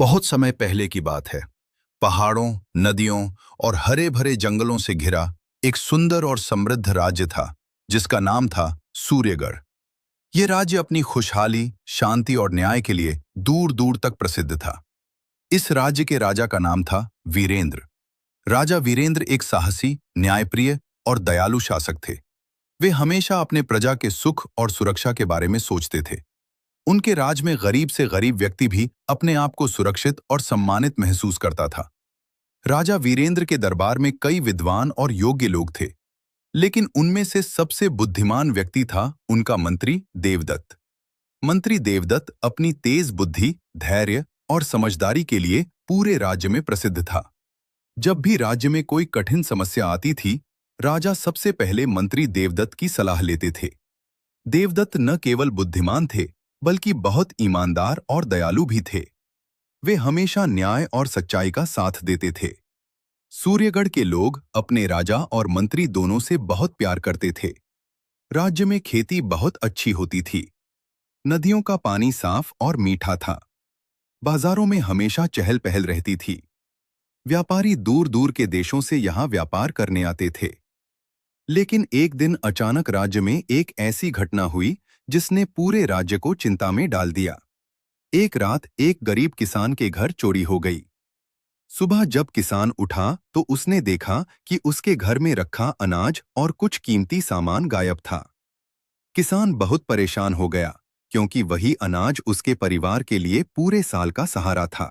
बहुत समय पहले की बात है। पहाड़ों, नदियों और हरे भरे जंगलों से घिरा एक सुंदर और समृद्ध राज्य था, जिसका नाम था सूर्यगढ़। ये राज्य अपनी खुशहाली, शांति और न्याय के लिए दूर दूर तक प्रसिद्ध था। इस राज्य के राजा का नाम था वीरेंद्र। राजा वीरेंद्र एक साहसी, न्यायप्रिय और दयालु शासक थे। वे हमेशा अपने प्रजा के सुख और सुरक्षा के बारे में सोचते थे। उनके राज में गरीब से गरीब व्यक्ति भी अपने आप को सुरक्षित और सम्मानित महसूस करता था। राजा वीरेंद्र के दरबार में कई विद्वान और योग्य लोग थे, लेकिन उनमें से सबसे बुद्धिमान व्यक्ति था उनका मंत्री देवदत्त। मंत्री देवदत्त अपनी तेज बुद्धि, धैर्य और समझदारी के लिए पूरे राज्य में प्रसिद्ध था। जब भी राज्य में कोई कठिन समस्या आती थी, राजा सबसे पहले मंत्री देवदत्त की सलाह लेते थे। देवदत्त न केवल बुद्धिमान थे, बल्कि बहुत ईमानदार और दयालु भी थे। वे हमेशा न्याय और सच्चाई का साथ देते थे। सूर्यगढ़ के लोग अपने राजा और मंत्री दोनों से बहुत प्यार करते थे। राज्य में खेती बहुत अच्छी होती थी। नदियों का पानी साफ और मीठा था। बाजारों में हमेशा चहल पहल रहती थी। व्यापारी दूर दूर के देशों से यहाँ व्यापार करने आते थे। लेकिन एक दिन अचानक राज्य में एक ऐसी घटना हुई जिसने पूरे राज्य को चिंता में डाल दिया। एक रात एक गरीब किसान के घर चोरी हो गई। सुबह जब किसान उठा तो उसने देखा कि उसके घर में रखा अनाज और कुछ कीमती सामान गायब था। किसान बहुत परेशान हो गया, क्योंकि वही अनाज उसके परिवार के लिए पूरे साल का सहारा था।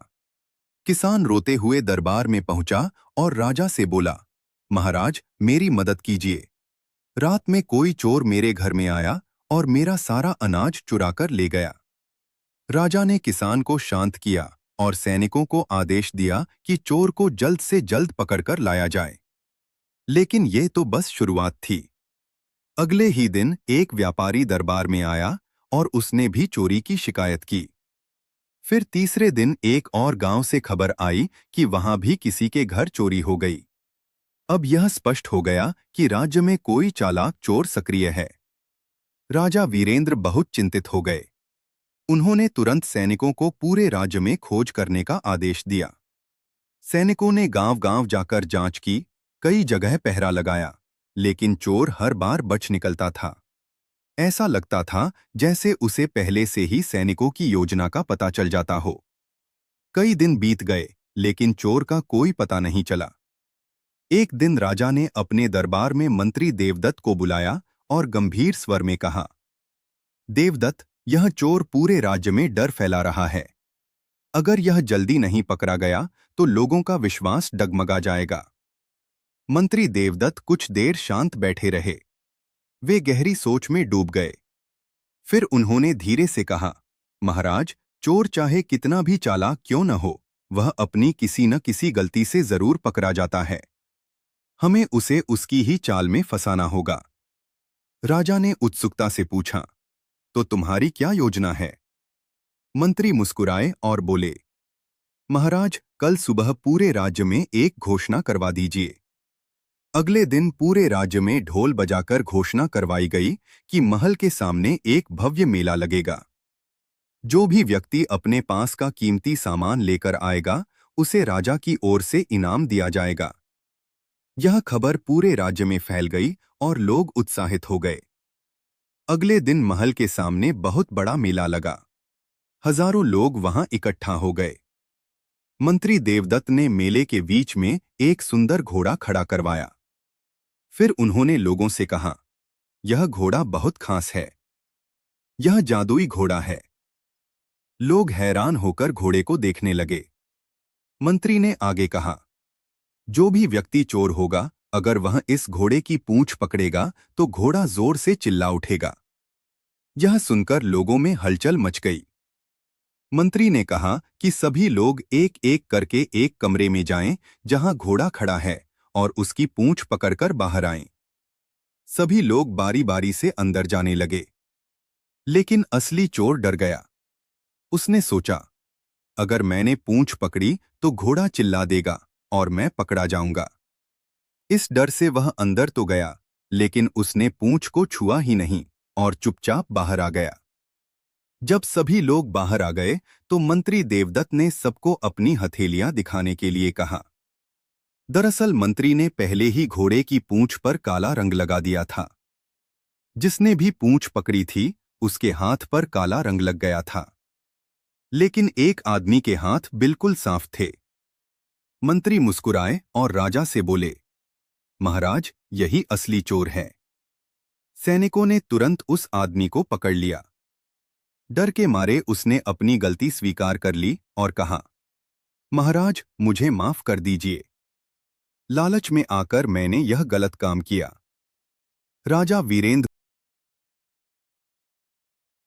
किसान रोते हुए दरबार में पहुंचा और राजा से बोला, महाराज, मेरी मदद कीजिए। रात में कोई चोर मेरे घर में आया और मेरा सारा अनाज चुराकर ले गया। राजा ने किसान को शांत किया और सैनिकों को आदेश दिया कि चोर को जल्द से जल्द पकड़कर लाया जाए। लेकिन ये तो बस शुरुआत थी। अगले ही दिन एक व्यापारी दरबार में आया और उसने भी चोरी की शिकायत की। फिर तीसरे दिन एक और गांव से खबर आई कि वहां भी किसी के घर चोरी हो गई। अब यह स्पष्ट हो गया कि राज्य में कोई चालाक चोर सक्रिय है। राजा वीरेंद्र बहुत चिंतित हो गए। उन्होंने तुरंत सैनिकों को पूरे राज्य में खोज करने का आदेश दिया। सैनिकों ने गांव-गांव जाकर जांच की, कई जगह पहरा लगाया, लेकिन चोर हर बार बच निकलता था। ऐसा लगता था जैसे उसे पहले से ही सैनिकों की योजना का पता चल जाता हो। कई दिन बीत गए, लेकिन चोर का कोई पता नहीं चला। एक दिन राजा ने अपने दरबार में मंत्री देवदत्त को बुलाया और गंभीर स्वर में कहा, देवदत्त, यह चोर पूरे राज्य में डर फैला रहा है। अगर यह जल्दी नहीं पकड़ा गया तो लोगों का विश्वास डगमगा जाएगा। मंत्री देवदत्त कुछ देर शांत बैठे रहे। वे गहरी सोच में डूब गए। फिर उन्होंने धीरे से कहा, महाराज, चोर चाहे कितना भी चालाक क्यों न हो, वह अपनी किसी न किसी गलती से जरूर पकड़ा जाता है। हमें उसे उसकी ही चाल में फंसाना होगा। राजा ने उत्सुकता से पूछा, तो तुम्हारी क्या योजना है? मंत्री मुस्कुराए और बोले, महाराज, कल सुबह पूरे राज्य में एक घोषणा करवा दीजिए। अगले दिन पूरे राज्य में ढोल बजाकर घोषणा करवाई गई कि महल के सामने एक भव्य मेला लगेगा। जो भी व्यक्ति अपने पास का कीमती सामान लेकर आएगा, उसे राजा की ओर से इनाम दिया जाएगा। यह खबर पूरे राज्य में फैल गई और लोग उत्साहित हो गए। अगले दिन महल के सामने बहुत बड़ा मेला लगा। हजारों लोग वहां इकट्ठा हो गए। मंत्री देवदत्त ने मेले के बीच में एक सुंदर घोड़ा खड़ा करवाया। फिर उन्होंने लोगों से कहा, यह घोड़ा बहुत खास है। यह जादुई घोड़ा है। लोग हैरान होकर घोड़े को देखने लगे। मंत्री ने आगे कहा, जो भी व्यक्ति चोर होगा, अगर वह इस घोड़े की पूंछ पकड़ेगा तो घोड़ा जोर से चिल्ला उठेगा। यह सुनकर लोगों में हलचल मच गई। मंत्री ने कहा कि सभी लोग एक एक करके एक कमरे में जाएं जहां घोड़ा खड़ा है और उसकी पूंछ पकड़कर बाहर आएं। सभी लोग बारी बारी से अंदर जाने लगे। लेकिन असली चोर डर गया। उसने सोचा, अगर मैंने पूंछ पकड़ी तो घोड़ा चिल्ला देगा और मैं पकड़ा जाऊंगा। इस डर से वह अंदर तो गया, लेकिन उसने पूंछ को छुआ ही नहीं और चुपचाप बाहर आ गया। जब सभी लोग बाहर आ गए तो मंत्री देवदत्त ने सबको अपनी हथेलियां दिखाने के लिए कहा। दरअसल मंत्री ने पहले ही घोड़े की पूंछ पर काला रंग लगा दिया था। जिसने भी पूंछ पकड़ी थी उसके हाथ पर काला रंग लग गया था, लेकिन एक आदमी के हाथ बिल्कुल साफ थे। मंत्री मुस्कुराए और राजा से बोले, महाराज, यही असली चोर है। सैनिकों ने तुरंत उस आदमी को पकड़ लिया। डर के मारे उसने अपनी गलती स्वीकार कर ली और कहा, महाराज, मुझे माफ कर दीजिए। लालच में आकर मैंने यह गलत काम किया। राजा वीरेंद्र